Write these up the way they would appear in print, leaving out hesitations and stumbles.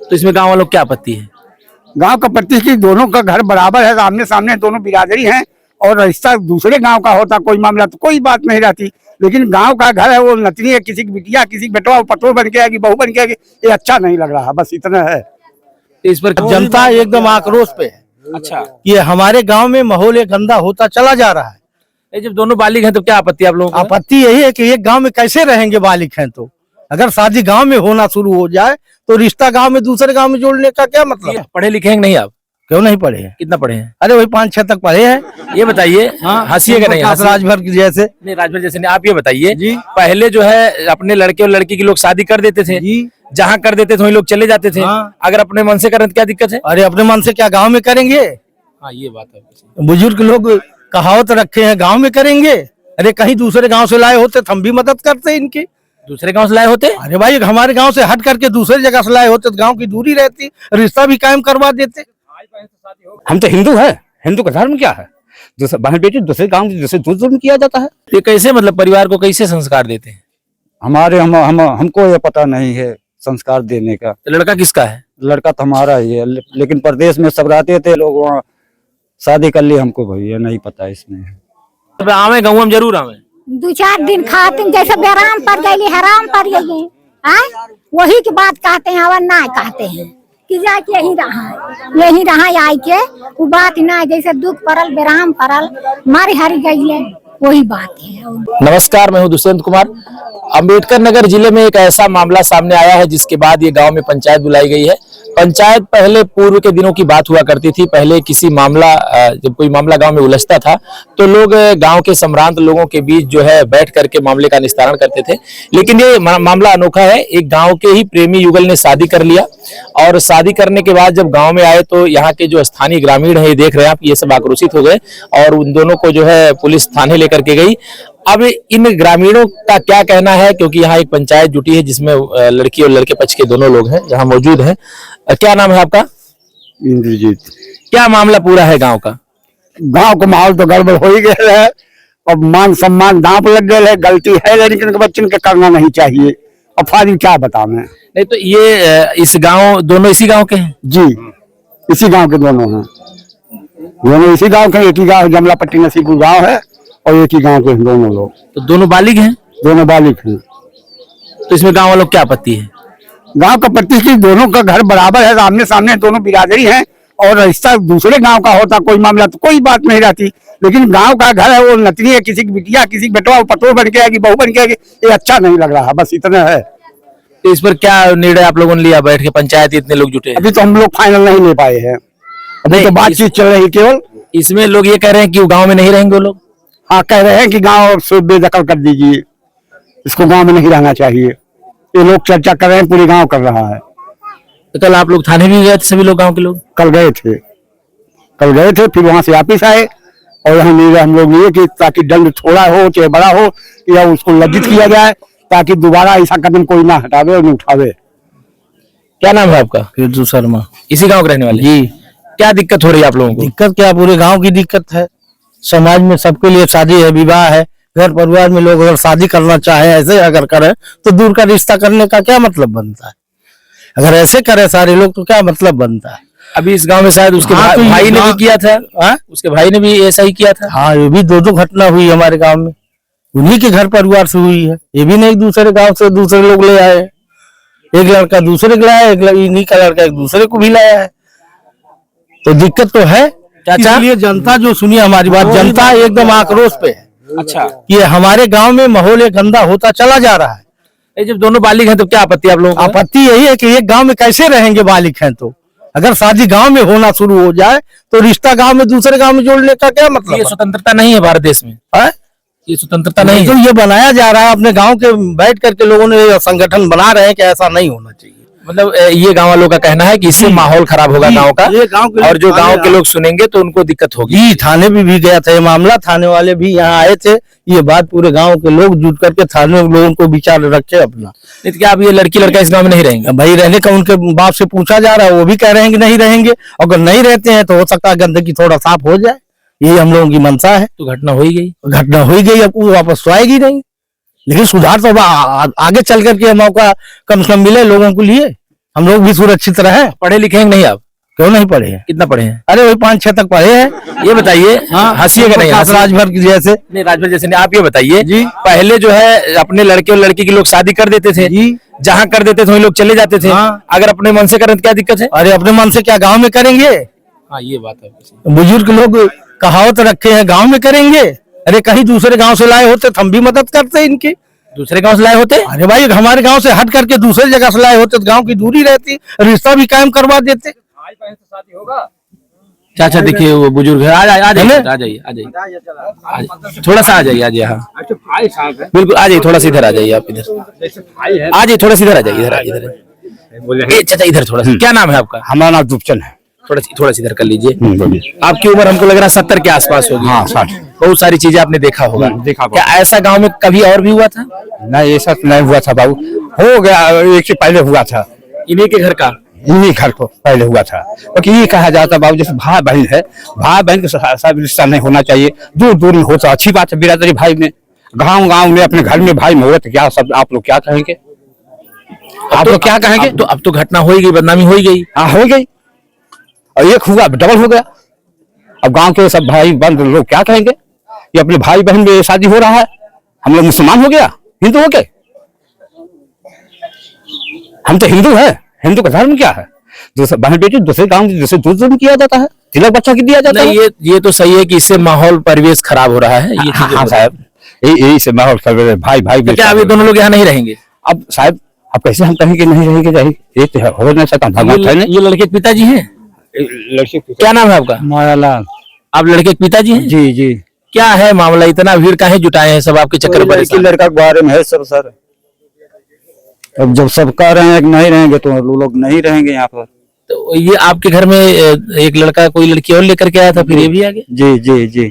तो इसमें गांव वालों को क्या आपत्ति है? गांव का प्रति की दोनों का घर बराबर है, आमने सामने दोनों बिरादरी हैं और रिश्ता दूसरे गांव का होता कोई मामला तो कोई बात नहीं रहती, लेकिन गांव का घर है वो नतनी है, किसी की बिटिया किसी की बेटवा पतोह बन के आएगी, बहू बन के आएगी, ये अच्छा नहीं लग रहा, बस इतना है। इस पर जनता एकदम आक्रोश पे है। अच्छा, ये हमारे गांव में माहौल एक गंदा होता चला जा रहा है। ये जब दोनों बालिग हैं तो क्या आपत्ति आप लोगों को? आपत्ति यही है कि एक गांव में कैसे रहेंगे बालिग हैं तो अगर शादी गांव में होना शुरू हो जाए तो रिश्ता गांव में दूसरे गांव में जोड़ने का क्या मतलब? पढ़े लिखे हैं कि नहीं आप? क्यों नहीं पढ़े हैं? कितना पढ़े हैं? अरे वही 5-6 तक पढ़े हैं। ये बताइए, हंसिएगा नहीं, राजभर की जैसे नहीं, राजभर जैसे नहीं। आप ये बताइए जी, पहले जो है अपने लड़के और लड़की की लोग शादी कर देते थे जी, जहाँ कर देते थे वहीं लोग चले जाते थे। अगर अपने मन से करें तो क्या दिक्कत है? अरे अपने मन से क्या गांव में करेंगे? हाँ, ये बात है। बुजुर्ग लोग कहावत रखे हैं गांव में करेंगे। अरे कहीं दूसरे गांव से लाए होते तो हम भी मदद करते इनकी। दूसरे गांव से लाए होते? अरे भाई हमारे गांव से हट करके दूसरी जगह से लाए होते तो गांव की दूरी रहती, रिश्ता भी कायम करवा देते। हम तो हिंदू है, हिंदू का धर्म क्या है? दूसरे बहन बेटी दूसरे गांव दूसरे जुल्म किया जाता है। ये कैसे, मतलब परिवार को कैसे संस्कार देते हैं? हमको ये पता नहीं है संस्कार देने का। तो लड़का किसका है? लड़का तो हमारा ही है, लेकिन प्रदेश में सब रहते थे लोग, वहाँ शादी कर ली। हमको भैया नहीं पता इसमें। आवे गाँव में जरूर आवे, 2-4 दिन खाते जैसे बेराम पड़ गई, हराम पड़ गई, वही की बात कहते हैं और ना कहते हैं कि जाके यही रहा आई के वो बात ना, जैसे दुख पड़ल बेराम पड़ल मारी हरी गई, वही बात है। नमस्कार, मैं हूं दुष्यंत कुमार। अंबेडकर नगर जिले में एक ऐसा मामला सामने आया है जिसके बाद ये गांव में पंचायत बुलाई गई है। पंचायत पहले पूर्व के दिनों की बात हुआ करती थी। पहले जब कोई मामला गांव में उलझता था तो लोग गांव के सम्भ्रांत लोगों के बीच जो है बैठ करके मामले का निस्तारण करते थे, लेकिन ये मामला अनोखा है। एक गांव के ही प्रेमी युगल ने शादी कर लिया और शादी करने के बाद जब गांव में आए तो यहाँ के जो स्थानीय ग्रामीण है, ये देख रहे हैं आप, ये सब आक्रोशित हो गए और उन दोनों को जो है पुलिस थाने लेकर के गई। अब इन ग्रामीणों का क्या कहना है, क्योंकि यहाँ एक पंचायत जुटी है जिसमें लड़की और लड़के पक्ष के दोनों लोग हैं, यहाँ मौजूद हैं। क्या नाम है आपका? इंद्रजीत। क्या मामला पूरा है गांव का? गांव का माहौल तो गड़बड़ हो ही गया है और मान सम्मान दांव लग गए है। गलती है लेकिन बच्चन के करना नहीं चाहिए। अब फादी क्या बता मैं। नहीं तो ये इस गांव दोनों इसी गांव के हैं? जी, इसी गांव के दोनों हैं, दोनों इसी गांव के। एक ही गांव जमला पट्टी नसीबपुर गांव है और एक ही गांव के दोनों लोग। तो दोनों बालिग हैं? दोनों बालिग हैं। तो इसमें गांव वालों को क्या आपत्ति है? गांव का प्रति की दोनों का घर बराबर है, आमने सामने दोनों बिरादरी हैं और रिश्ता दूसरे गांव का होता कोई मामला तो कोई बात नहीं रहती, लेकिन गांव का घर है वो नतनी है, किसी की बिटिया किसी की बेटवा पतोह बन के आएगी, बहू बन के आएगी, ये अच्छा नहीं लग रहा, बस इतना है। तो इस पर क्या निर्णय आप लोगों ने लिया बैठ के? पंचायत इतने लोग जुटे हैं। अभी तो हम लोग फाइनल नहीं ले पाए हैं, अभी तो बातचीत चल रही केवल। इसमें लोग ये कह रहे हैं कि वो गाँव में नहीं रहेंगे वो लोग। हाँ, कह रहे हैं कि गांव से बेदखल कर दीजिए, इसको गांव में नहीं रहना चाहिए। ये लोग चर्चा कर रहे हैं, पूरे गांव कर रहा है। तो कल आप लोग थाने भी गए थे, सभी लोग गांव के लोग? कल गए थे, फिर वहां से वापिस आए और यहाँ निर्णय हम लोग लिए कि ताकि दंड थोड़ा हो चाहे बड़ा हो या उसको लज्जित किया जाए, ताकि दोबारा ऐसा कदम कोई ना हटावे और न उठावे। क्या नाम है आपका? फिरजू शर्मा। इसी गाँव के रहने वाले? जी। क्या दिक्कत हो रही है आप लोगों को? दिक्कत क्या, पूरे गांव की दिक्कत है। समाज में सबके लिए शादी है, विवाह है, घर परिवार में लोग अगर शादी करना चाहे ऐसे अगर करे तो दूर का रिश्ता करने का क्या मतलब बनता है? अगर ऐसे करे सारे लोग तो क्या मतलब बनता है? अभी इस गांव में शायद उसके भाई ने भी किया था। उसके भाई ने भी ऐसा ही किया था। हाँ, ये भी 2 घटना हुई हमारे गांव में, उन्हीं के घर परिवार से हुई है। ये भी नहीं दूसरे गांव से दूसरे लोग ले आए, एक लड़का दूसरे को लाया, इन्हीं का लड़का एक दूसरे को भी लाया है, तो दिक्कत तो है। इसलिए जनता जो सुनिए हमारी बात, जनता एकदम आक्रोश पे है। अच्छा, ये हमारे गांव में माहौल एक गंदा होता चला जा रहा है। जब दोनों बालिग हैं तो क्या आपत्ति आप लोगों को? आपत्ति यही है कि एक गांव में कैसे रहेंगे बालिग हैं तो अगर शादी गांव में होना शुरू हो जाए तो रिश्ता गांव में दूसरे गांव में जोड़ने का क्या मतलब? ये स्वतंत्रता नहीं है भारत देश में। ये स्वतंत्रता नहीं तो है। ये बनाया जा रहा है अपने गांव के बैठ करके, लोगों ने संगठन बना रहे हैं कि ऐसा नहीं होना चाहिए। मतलब ये गांव वालों का कहना है कि इससे माहौल खराब होगा गांव का, और जो गांव के लोग सुनेंगे तो उनको दिक्कत होगी। जी, थाने भी गया था ये मामला, थाने वाले भी यहाँ आए थे। ये बात पूरे गांव के लोग जुट करके थाने लोगों को विचार रखे अपना। तो क्या अब ये लड़की लड़का इस गांव में नहीं रहेंगे? भाई रहने का उनके बाप से पूछा जा रहा है, वो भी कह रहे हैं कि नहीं रहेंगे। अगर नहीं रहते हैं तो हो सकता है गंदगी थोड़ा साफ हो जाए, यही हम लोगों की मंशा है। तो घटना हो ही गई, अब वो वापस तो आएगी नहीं, लेकिन सुधार तो आगे चल करके मौका कम से कम मिले लोगों को लिए। हम लोग भी सुरक्षित रहे। पढ़े लिखे हैं कि नहीं आप? क्यों नहीं पढ़े हैं? कितना पढ़े हैं? अरे वही 5-6 तक पढ़े हैं। ये बताइए, हंसिएगा नहीं, राजभर की जैसे। नहीं राजभर जैसे नहीं, आप ये बताइए जी। पहले जो है अपने लड़के और लड़की की लोग शादी कर देते थे जी। जहाँ कर देते थे वहीं लोग चले जाते थे। हाँ। अगर अपने मन से करें तो क्या दिक्कत है? अरे अपने मन से क्या गांव में करेंगे? हाँ ये बात है। बुजुर्ग लोग कहावत रखे हैं, गांव में करेंगे। अरे कहीं दूसरे गांव से लाए होते तो हम भी मदद करते इनकी। दूसरे गांव से लाए होते? अरे भाई हमारे गांव से हट करके दूसरी जगह से लाए होते तो गांव की दूरी रहती, रिश्ता भी कायम करवा देते। चाचा देखिए वो बुजुर्ग है, आ जाइए आ जाइए आ जाइए, थोड़ा सा आ जाइए, आ जाइए। हाँ बिल्कुल आ जाइए, थोड़ा सा इधर आ जाइए, आप इधर आ जाइए, थोड़ा सा इधर आ जाइए, इधर चाचा इधर थोड़ा सा। क्या नाम है आपका? हमारा नाम दुपचन है। थोड़ा सा इधर कर लीजिए। आपकी उम्र हमको लग रहा है 70 के आसपास होगी। हाँ 60। बहुत सारी चीजें आपने देखा होगा। देखा क्या ऐसा गांव में कभी और भी हुआ था? नहीं ऐसा नहीं हुआ था बाबू, हो गया एक से पहले हुआ था। इन्हीं के घर का? इन्हीं घर को पहले हुआ था। क्योंकि ये कहा जाता बाबू जैसे भाई बहन है, भाई बहन के साथ रिश्ता नहीं होना चाहिए, दूर दूर में होता अच्छी बात है। बिरादरी भाई में गांव गांव में अपने घर में भाई में हो तो क्या सब आप लोग क्या कहेंगे? आप लोग क्या कहेंगे? अब तो घटना हो ही गई, बदनामी हो ही गई। हाँ हो गई, और एक हुआ डबल हो गया। अब गांव के सब भाई बंद लोग क्या कहेंगे? ये अपने भाई बहन में शादी हो रहा है, हम लोग मुसलमान हो गया, हिंदू हो गए। हम तो हिंदू है, हिंदू का धर्म क्या है? दूसरे बहन बेटी दूसरे गांव दूसरे दूर में किया जाता है, तिलक बच्चा की दिया जाता है। नहीं ये तो सही है कि इससे माहौल परिवेश खराब हो रहा है। ये हाँ साहब, यही से माहौल भाई भाई तो क्या अभी दोनों लोग यहाँ नहीं रहेंगे? अब साहब अब कैसे हम कहेंगे नहीं रहेंगे? ये तो हो नहीं सकता। भगवान है ये लड़के के पिताजी हैं? लड़के क्या नाम है आपका? मायालाल। आप लड़के के पिताजी हैं? जी जी। क्या है मामला, इतना भीड़ काहे जुटाए हैं सब आपके चक्कर पर? लड़का के बारे में है सब सर। अब जब सब कह रहे हैं कि नहीं रहेंगे तो लोग नहीं रहेंगे यहाँ पर। तो ये आपके घर में एक लड़का कोई लड़की और लेकर के आया था, फिर ये भी आ गया? जी जी जी।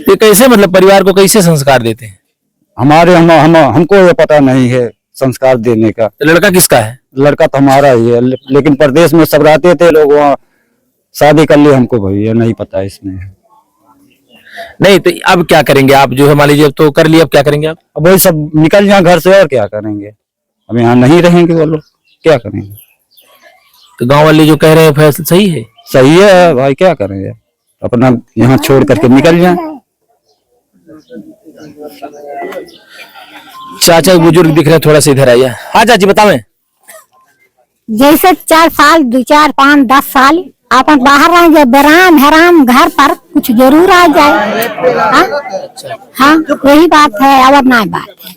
ये कैसे मतलब परिवार को कैसे संस्कार देते हैं? हमारे हमको ये पता नहीं है संस्कार देने का। तो लड़का किसका है? लड़का तो हमारा ही है, लेकिन प्रदेश में सब रहते थे लोग, वहाँ शादी कर ली। हमको भैया नहीं पता इसमें। नहीं तो अब क्या करेंगे आप? जो है मान लीजिए अब तो कर लिया, अब क्या करेंगे आप? अब वही सब निकल जाए घर से, और क्या करेंगे? अब यहाँ नहीं रहेंगे वो लोग, क्या करेंगे? तो गांव वाले जो कह रहे हैं फैसला सही है? सही है भाई, क्या करेंगे? अपना यहाँ छोड़ करके निकल जाए। चाचा बुजुर्ग दिख रहे हैं, थोड़ा सा इधर आइए। हाँ चाची बतावें। जैसे 4 साल 2 4 5 10 साल अपन बाहर रह जाए, बेराम हराम घर पर कुछ जरूर आ जाए। हाँ यही बात है, और ना बात है।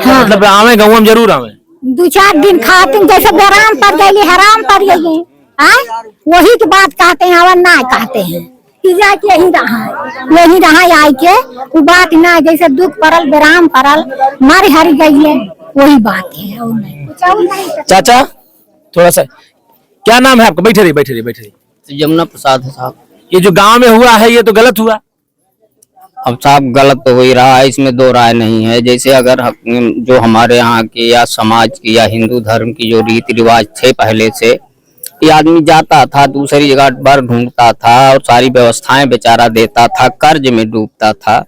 हाँ मतलब आवे गाँव में जरूर आवे। 2 4 दिन खाते जैसे बेराम पड़ गई, हराम पड़ गई, वही की बात कहते हैं, और ना कहते हैं कि जाके यही रहा आई के वो बात ना, जैसे दुख पड़ल बेराम पड़ल मर हर गई, वही बात है और नहीं। चाचा थोड़ा सा, क्या नाम है आपका? बैठे रहिए। यमुना प्रसाद है साहब। ये जो गांव में हुआ है ये तो गलत हुआ। अब साहब गलत तो हो ही रहा है, इसमें दो राय नहीं है। जैसे अगर जो हमारे यहाँ के या समाज की या हिंदू धर्म की जो रीति रिवाज थे पहले से, ये आदमी जाता था दूसरी जगह बर ढूंढता था और सारी व्यवस्थाएं बेचारा देता था, कर्ज में डूबता था,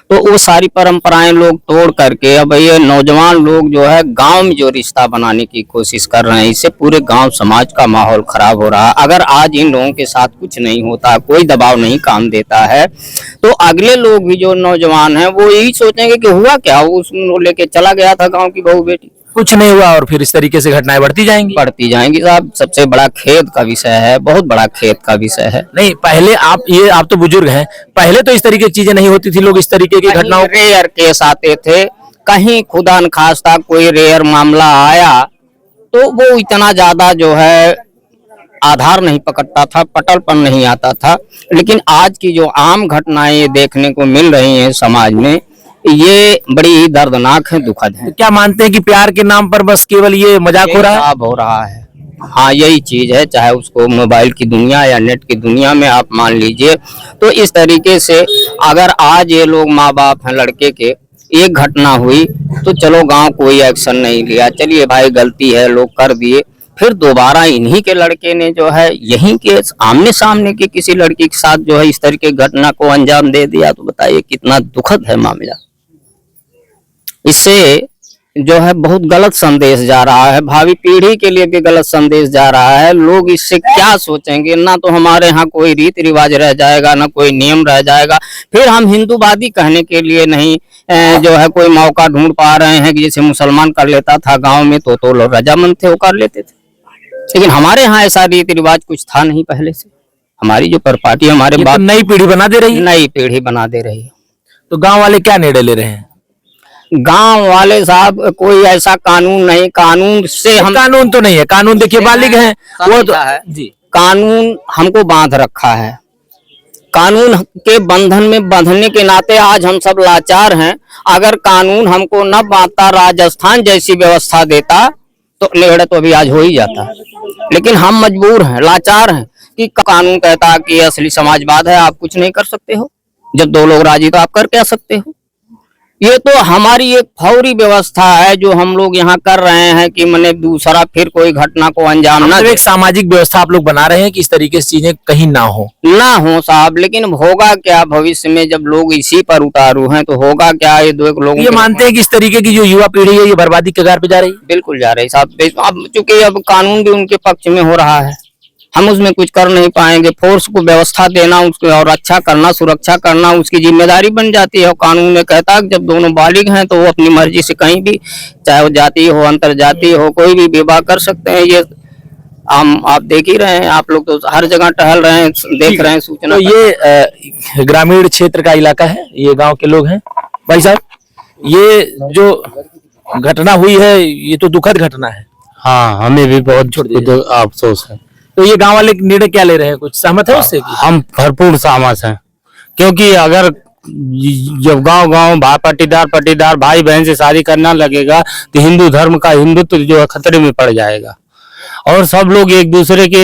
तो वो सारी परंपराएं लोग तोड़ करके अब ये नौजवान लोग जो है गांव में जो रिश्ता बनाने की कोशिश कर रहे हैं, इससे पूरे गांव समाज का माहौल खराब हो रहा है। अगर आज इन लोगों के साथ कुछ नहीं होता, कोई दबाव नहीं काम देता है, तो अगले लोग भी जो नौजवान हैं वो यही सोचेंगे कि हुआ क्या, वो उसको लेके चला गया था गाँव की बहू बेटी, कुछ नहीं हुआ और फिर इस तरीके से घटनाएं बढ़ती जाएंगी। साहब। सबसे बड़ा खेद का विषय है, बहुत बड़ा खेद का विषय है। नहीं पहले आप तो बुजुर्ग हैं, पहले तो इस तरीके की चीजें नहीं होती थी, लोग इस तरीके की घटनाओं रेयर केस आते थे, कहीं खुदा न खास्ता कोई रेयर मामला आया तो वो इतना ज्यादा जो है आधार नहीं पकड़ता था, पटलपन नहीं आता था। लेकिन आज की जो आम घटनाएं ये देखने को मिल रही हैं समाज में, ये बड़ी ही दर्दनाक है, दुखद है। तो क्या मानते हैं कि प्यार के नाम पर बस केवल ये मजाक हो रहा है? हाँ यही चीज है, चाहे उसको मोबाइल की दुनिया या नेट की दुनिया में आप मान लीजिए। तो इस तरीके से अगर आज ये लोग माँ बाप हैं लड़के के, एक घटना हुई तो चलो गांव कोई एक्शन नहीं लिया, चलिए भाई गलती है लोग कर दिए, फिर दोबारा इन्हीं के लड़के ने जो है यहीं के आमने सामने के किसी लड़की के साथ जो है इस तरह की घटना को अंजाम दे दिया, तो बताइए कितना दुखद है मामला। इससे जो है बहुत गलत संदेश जा रहा है, भावी पीढ़ी के लिए भी गलत संदेश जा रहा है। लोग इससे क्या सोचेंगे, ना तो हमारे यहाँ कोई रीति रिवाज रह जाएगा, ना कोई नियम रह जाएगा। फिर हम हिंदूवादी कहने के लिए नहीं जो है कोई मौका ढूंढ पा रहे हैं कि जैसे मुसलमान कर लेता था गांव में तो लोग रजामंद थे, वो कर लेते थे। लेकिन हमारे यहाँ ऐसा रीति रिवाज कुछ था नहीं पहले से। हमारी जो परिपाटी हमारे ये तो बाप नई पीढ़ी बना दे रही है। नई पीढ़ी बना दे रही है। तो गांव वाले क्या निर्णय ले रहे हैं? गांव वाले साहब कोई ऐसा कानून नहीं, कानून से हम कानून तो नहीं है, कानून देखिए बालिग हैं वो तो है जी। कानून हमको बांध रखा है। कानून के बंधन में बंधने के नाते आज हम सब लाचार हैं। अगर कानून हमको न बांधता, राजस्थान जैसी व्यवस्था देता तो निर्णय तो अभी आज हो ही जाता। लेकिन हम मजबूर हैं, लाचार हैं कि कानून कहता है कि असली समाजवाद है, आप कुछ नहीं कर सकते हो। जब दो लोग राजी तो आप कर क्या सकते हो। ये तो हमारी एक फौरी व्यवस्था है जो हम लोग यहाँ कर रहे हैं कि मैंने दूसरा फिर कोई घटना को अंजाम ना मतलब दे। एक सामाजिक व्यवस्था आप लोग बना रहे हैं कि इस तरीके से चीजें कहीं ना हो। साहब, लेकिन होगा क्या भविष्य में जब लोग इसी पर उतारू हैं तो होगा क्या। ये दो एक लोग ये मानते हैं कि इस तरीके की जो युवा पीढ़ी है ये बर्बादी के कगार पे जा रही है। बिल्कुल जा रहे साहब। अब चूंकि अब कानून भी उनके पक्ष में हो रहा है, हम उसमें कुछ कर नहीं पाएंगे। फोर्स को व्यवस्था देना, उसको और रक्षा करना, सुरक्षा करना उसकी जिम्मेदारी बन जाती है। और कानून में कहता है कि जब दोनों बालिग हैं तो वो अपनी मर्जी से कहीं भी, चाहे वो जाति हो, अंतर जाति हो, कोई भी विवाह कर सकते हैं। ये आप देख ही रहे हैं, आप लोग तो हर जगह टहल रहे हैं, देख रहे हैं सूचना। तो ये ग्रामीण क्षेत्र का इलाका है, ये गांव के लोग हैं। भाई साहब, ये जो घटना हुई है ये तो दुखद घटना है। हाँ, हमें भी बहुत अफसोस है। तो ये गांव वाले निर्णय क्या ले रहे हैं, कुछ सहमत है उससे? हम भरपूर सहमत हैं, क्योंकि अगर जब गांव गांव पट्टीदार भाई बहन से शादी करना लगेगा तो हिंदू धर्म का हिंदुत्व जो है खतरे में पड़ जाएगा। और सब लोग एक दूसरे के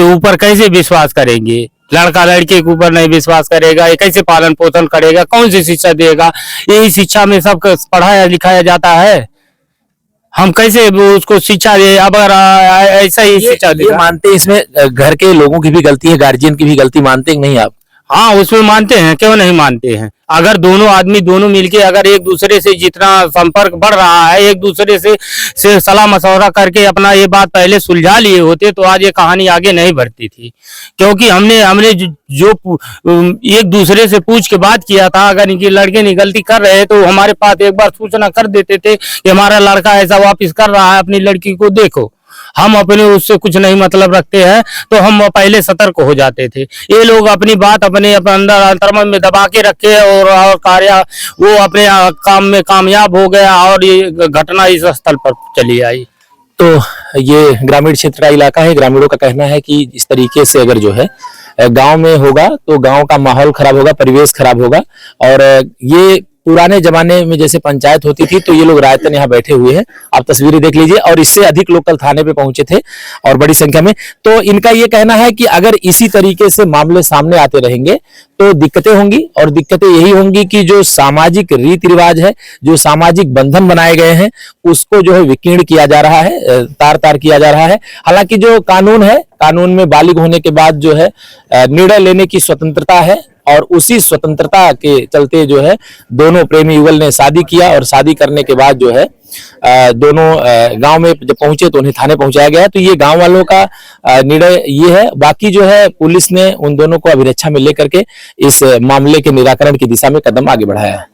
ऊपर कैसे विश्वास करेंगे? लड़का लड़के के ऊपर नहीं विश्वास करेगा, ये कैसे पालन पोषण करेगा, कौन सी शिक्षा देगा? यही शिक्षा में सब पढ़ाया लिखाया जाता है, हम कैसे उसको शिक्षा दे? अब अगर ऐसा ही शिक्षा दे, मानते हैं इसमें घर के लोगों की भी गलती है, गार्जियन की भी गलती मानते हैं नहीं आप? हाँ, उसमें मानते हैं, क्यों नहीं मानते हैं। अगर दोनों आदमी दोनों मिलके अगर एक दूसरे से जितना संपर्क बढ़ रहा है, एक दूसरे से सलाह मशवरा करके अपना ये बात पहले सुलझा लिए होते तो आज ये कहानी आगे नहीं बढ़ती थी। क्योंकि हमने जो एक दूसरे से पूछ के बात किया था, अगर इनकी लड़के ने गलती कर रहे तो हमारे पास एक बार सूचना कर देते थे कि हमारा लड़का ऐसा वापिस कर रहा है, अपनी लड़की को देखो। हम अपने उससे कुछ नहीं मतलब रखते हैं तो हम पहले सतर्क हो जाते थे। ये लोग अपनी बात अपने अंदर अंतर्मन में दबा के रखे और कार्य वो अपने काम में कामयाब हो गया और ये घटना इस स्थल पर चली आई। तो ये ग्रामीण क्षेत्र का इलाका है। ग्रामीणों का कहना है कि इस तरीके से अगर जो है गांव में होगा तो गांव का माहौल खराब होगा, परिवेश खराब होगा। और ये पुराने जमाने में जैसे पंचायत होती थी तो ये लोग रायतन यहाँ बैठे हुए हैं, आप तस्वीरें देख लीजिए। और इससे अधिक लोग कल थाने पे पहुंचे थे और बड़ी संख्या में। तो इनका ये कहना है कि अगर इसी तरीके से मामले सामने आते रहेंगे तो दिक्कतें होंगी। और दिक्कतें यही होंगी कि जो सामाजिक रीति रिवाज है, जो सामाजिक बंधन बनाए गए हैं, उसको जो है विकीर्ण किया जा रहा है, तार तार किया जा रहा है। हालांकि जो कानून है, कानून में बालिग होने के बाद जो है निर्णय लेने की स्वतंत्रता है। और उसी स्वतंत्रता के चलते जो है दोनों प्रेमी युगल ने शादी किया और शादी करने के बाद जो है दोनों गांव में जब पहुंचे तो उन्हें थाने पहुंचाया गया। तो ये गांव वालों का निर्णय ये है। बाकी जो है पुलिस ने उन दोनों को अभिरक्षा में लेकर के इस मामले के निराकरण की दिशा में कदम आगे बढ़ाया है।